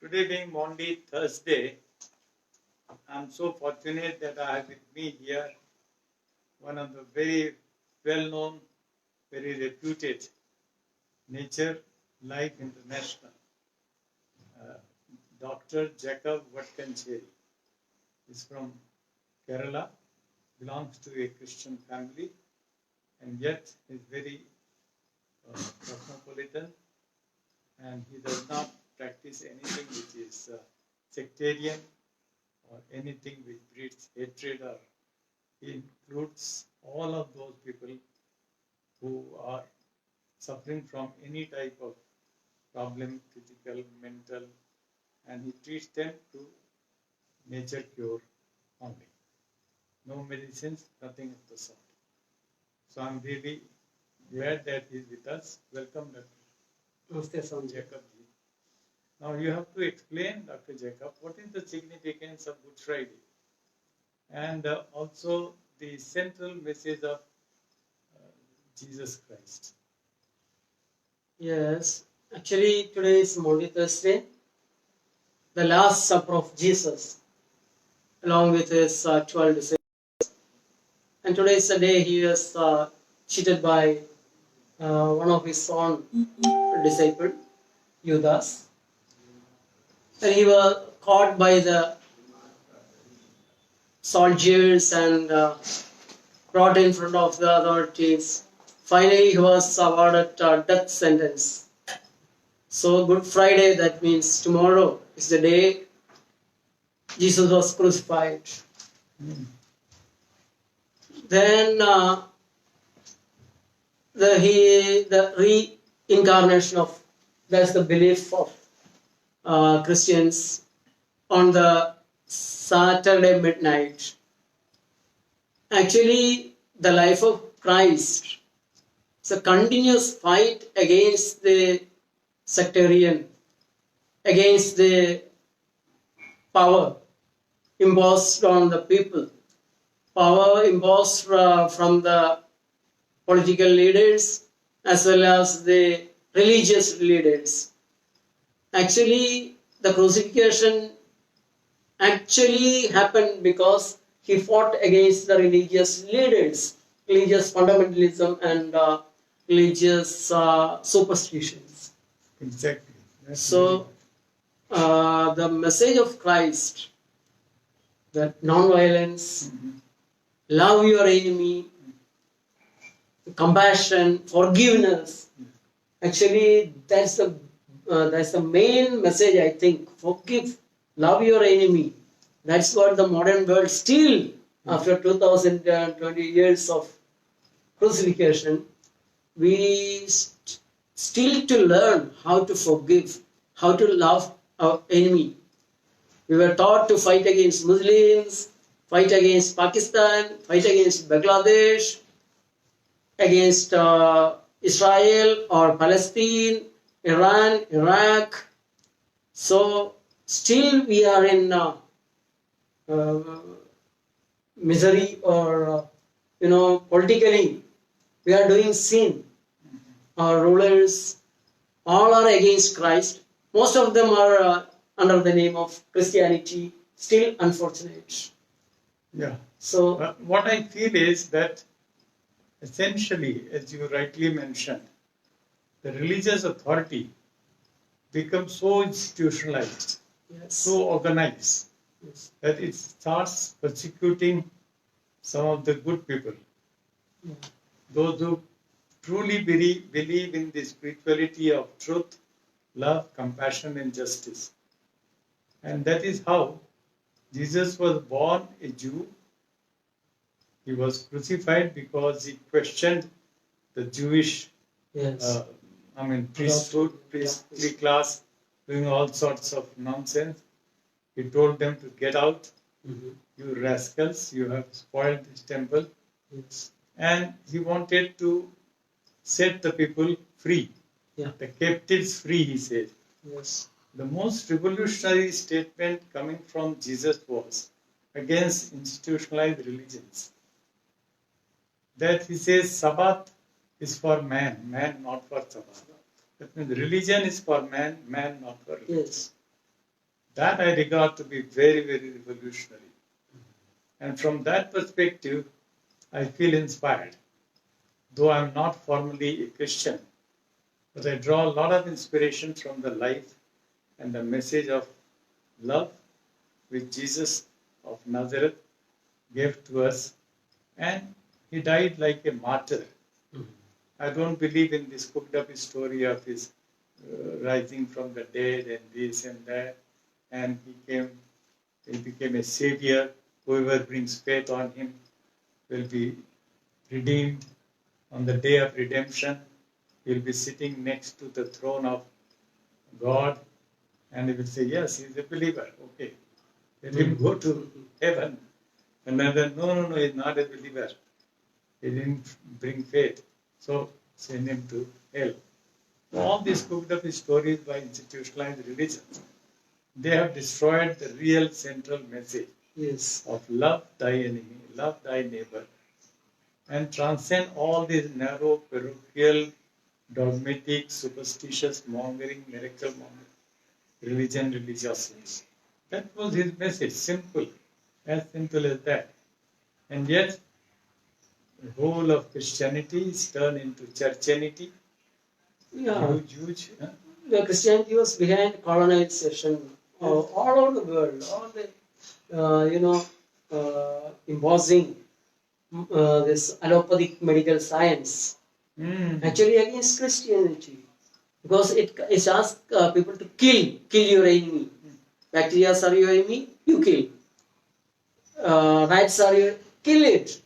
Today being Monday, Thursday, I'm so fortunate that I have with me here one of the very well-known, very reputed Nature Life International, Dr. Jacob Vatkancheri. He's from Kerala, belongs to a Christian family, and yet is very cosmopolitan, and he does not practice anything which is sectarian or anything which breeds hatred, or he includes all of those people who are suffering from any type of problem, physical, mental, and he treats them to nature cure only. No medicines, nothing of the sort. So I'm really glad that he's with us. Welcome, Dr. Namaste, Jacob. Now you have to explain, Dr. Jacob, what is the significance of Good Friday, and also the central message of Jesus Christ. Yes, actually today is Monday, Thursday, the last supper of Jesus, along with his 12 disciples. And today is the day he was cheated by one of his own disciple, Judas. And he was caught by the soldiers and brought in front of the authorities. Finally, he was awarded a death sentence. So Good Friday, that means tomorrow, is the day Jesus was crucified. Then the reincarnation of, that's the belief of Christians on the Saturday midnight. Actually, the life of Christ is a continuous fight against the sectarian, against the power imposed on the people, power imposed from the political leaders as well as the religious leaders. Actually, the crucifixion actually happened because he fought against the religious leaders, religious fundamentalism and religious superstitions. Exactly. So, the message of Christ, that non-violence, love your enemy, compassion, forgiveness, actually that's the main message, I think. Forgive, love your enemy. That's what the modern world still, after 2020 years of crucifixion, we still to learn how to forgive, how to love our enemy. We were taught to fight against Muslims, fight against Pakistan, fight against Bangladesh, against Israel or Palestine, Iran, Iraq. So still we are in misery, or politically we are doing sin. Our rulers all are against Christ. Most of them are under the name of Christianity. Still unfortunate. Yeah. So what I feel is that essentially, as you rightly mentioned, the religious authority becomes so institutionalized, yes, so organized, yes, that it starts persecuting some of the good people, those who truly believe in the spirituality of truth, love, compassion, and justice. And that is how Jesus was born a Jew. He was crucified because he questioned the Jewish yes, priesthood, priestly class, doing all sorts of nonsense. He told them to get out, you rascals, you have spoiled this temple. yes, And he wanted to set the people free, the captives free, he said. yes, The most revolutionary statement coming from Jesus was against institutionalized religions. That he says Sabbath is for man, man not for Sabbath. That means religion is for man, man not for religion. yes. That I regard to be very, very revolutionary. And from that perspective, I feel inspired. Though I'm not formally a Christian, but I draw a lot of inspiration from the life and the message of love which Jesus of Nazareth gave to us. And he died like a martyr. I don't believe in this cooked up story of his rising from the dead and this and that. And he became a savior. Whoever brings faith on him will be redeemed. On the day of redemption, he'll be sitting next to the throne of God, and he will say, yes, he's a believer. Okay, let him go to heaven. Another, no, he's not a believer. He didn't bring faith. So send him to hell. All these cooked up stories by institutionalized religions, they have destroyed the real central message of love thy enemy, love thy neighbor, and transcend all these narrow, parochial, dogmatic, superstitious mongering, miracle mongering, religiosity. That was his message, simple as that. And yet, the whole of Christianity is turned into churchanity. Yeah. Huge. The Christianity was behind colonization all over the world. All the, imposing this allopathic medical science actually against Christianity, because it asks people to kill your enemy. Bacteria are your enemy, you kill. Rats are your, kill it.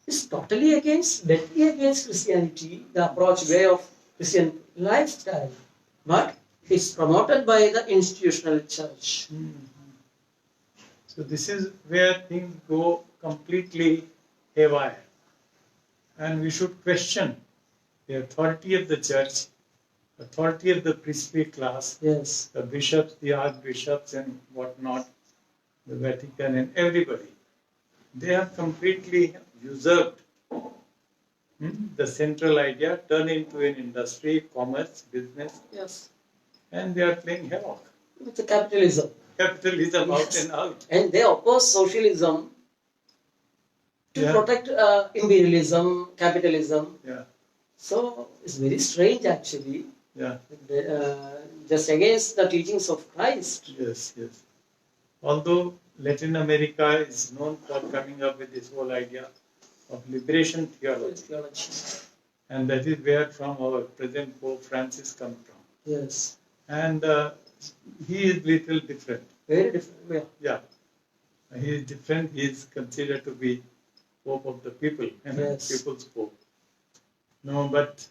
It's totally deadly against Christianity, the approach way of Christian lifestyle. But it's promoted by the institutional church. So this is where things go completely haywire. And we should question the authority of the church, authority of the priestly class, the bishops, the archbishops and whatnot, the Vatican and everybody. They have completely usurped the central idea, turned into an industry, commerce, business. And they are playing havoc. With the capitalism. Capitalism out and out. And they oppose socialism to protect imperialism, capitalism. So it's very strange actually. Just against the teachings of Christ. Yes. Although Latin America is known for coming up with this whole idea of liberation theology. And that is where from our present Pope Francis comes from. And he is little different. Very different. He is different. He is considered to be Pope of the people, people's Pope. No, but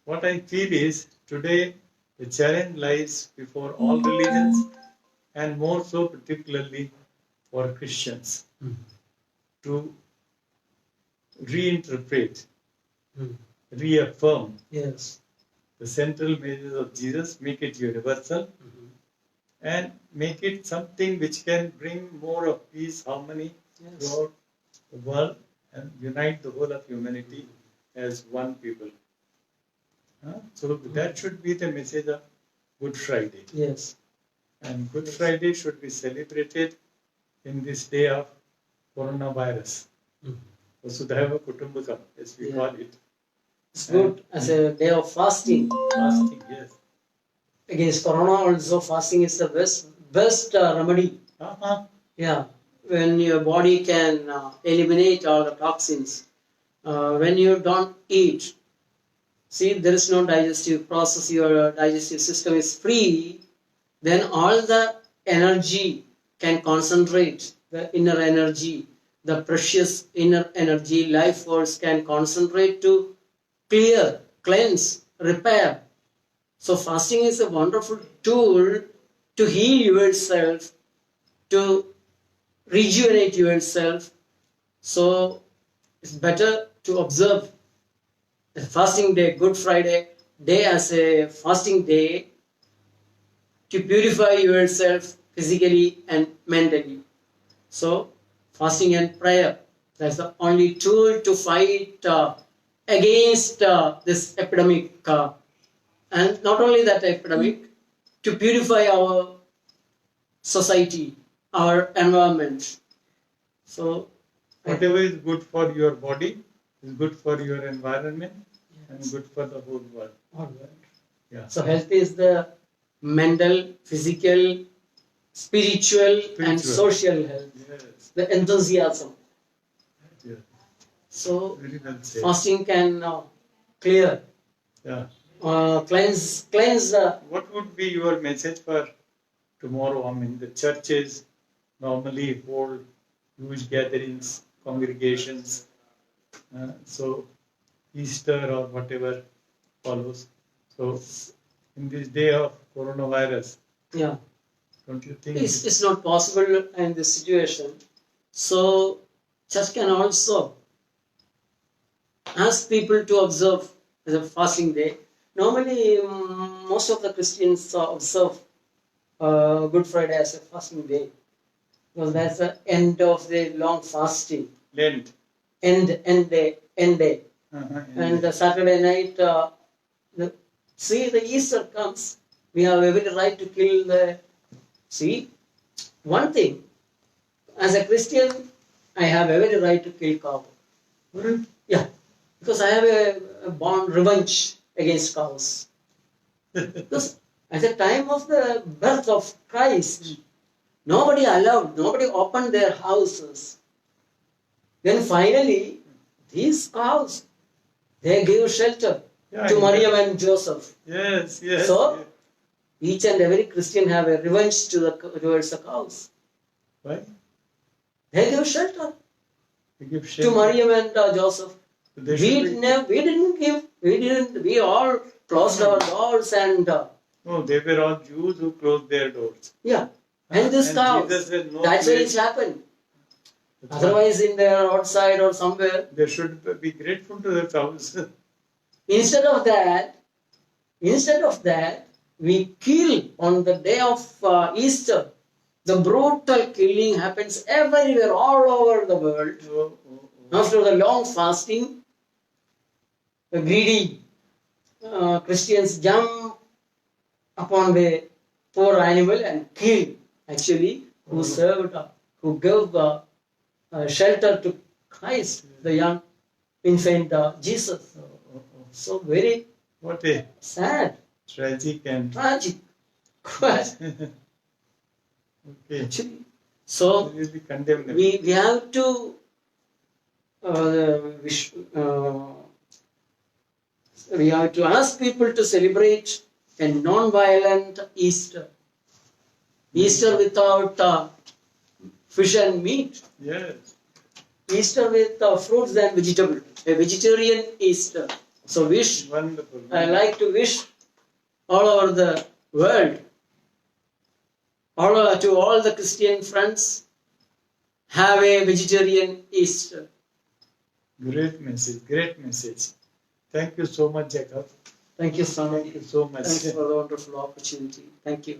what I feel is today the challenge lies before all religions, and more so particularly for Christians, to reinterpret, reaffirm the central message of Jesus, make it universal, and make it something which can bring more of peace, harmony throughout the world, and unite the whole of humanity as one people. So that should be the message of Good Friday. And Good Friday should be celebrated in this day of coronavirus. Vasudhaiva Kutumbakam, as we call it. It's good as a day of fasting. Fasting, yes. Against corona also, fasting is the best remedy. When your body can eliminate all the toxins. When you don't eat, see, there is no digestive process, your digestive system is free, then all the energy can concentrate, the inner energy, the precious inner energy, life force can concentrate to clear, cleanse, repair. So fasting is a wonderful tool to heal yourself, to rejuvenate yourself. So it's better to observe the fasting day, Good Friday day as a fasting day to purify yourself physically and mentally. So fasting and prayer, that's the only tool to fight against this epidemic. And not only that epidemic, to purify our society, our environment. So, Whatever is good for your body is good for your environment and good for the whole world. all right. Yeah. So health is the mental, physical, spiritual, and social health. Yes. The enthusiasm. Yeah. So Very well said. fasting can clear, Yeah. cleanse What would be your message for tomorrow? I mean, the churches normally hold huge gatherings, congregations. So Easter or whatever follows. So in this day of coronavirus, yeah. don't you think? It's not possible in this situation. So church can also ask people to observe the fasting day. Normally, most of the Christians observe Good Friday as a fasting day, because that's the end of the long fasting. Lent. End day. And Saturday night, the Easter comes. We have every right to kill the. See, one thing, as a Christian, I have every right to kill cow. Yeah, because I have a born revenge against cows. Because at the time of the birth of Christ, nobody opened their houses. Then finally, these cows, they gave shelter to Maryam and Joseph. Yes. So, each and every Christian have a revenge towards the cows. Why? They gave shelter They give shelter to Maryam and Joseph. So We all closed our doors and No, they were all Jews who closed their doors. yeah. And this cow, Jesus said, no that's why place. it's happened. Otherwise, in the outside or somewhere, They should be grateful to the cows. instead of that, we kill on the day of Easter. The brutal killing happens everywhere, all over the world. After the long fasting, the greedy Christians jump upon the poor animal and kill. Actually, who gave shelter to Christ, the young infant Jesus. So very What a sad, tragic and tragic. okay. Actually, so Really condemnable. we have to we have to ask people to celebrate a non-violent Easter. Easter without fish and meat. Yes. Easter with fruits and vegetables. A vegetarian Easter. So Wonderful. I like to wish all over the world, to all the Christian friends, have a vegetarian Easter. Great message. Great message. Thank you so much, Jacob. Thank you, Swami. Thank you so much. Thanks for the wonderful opportunity. Thank you.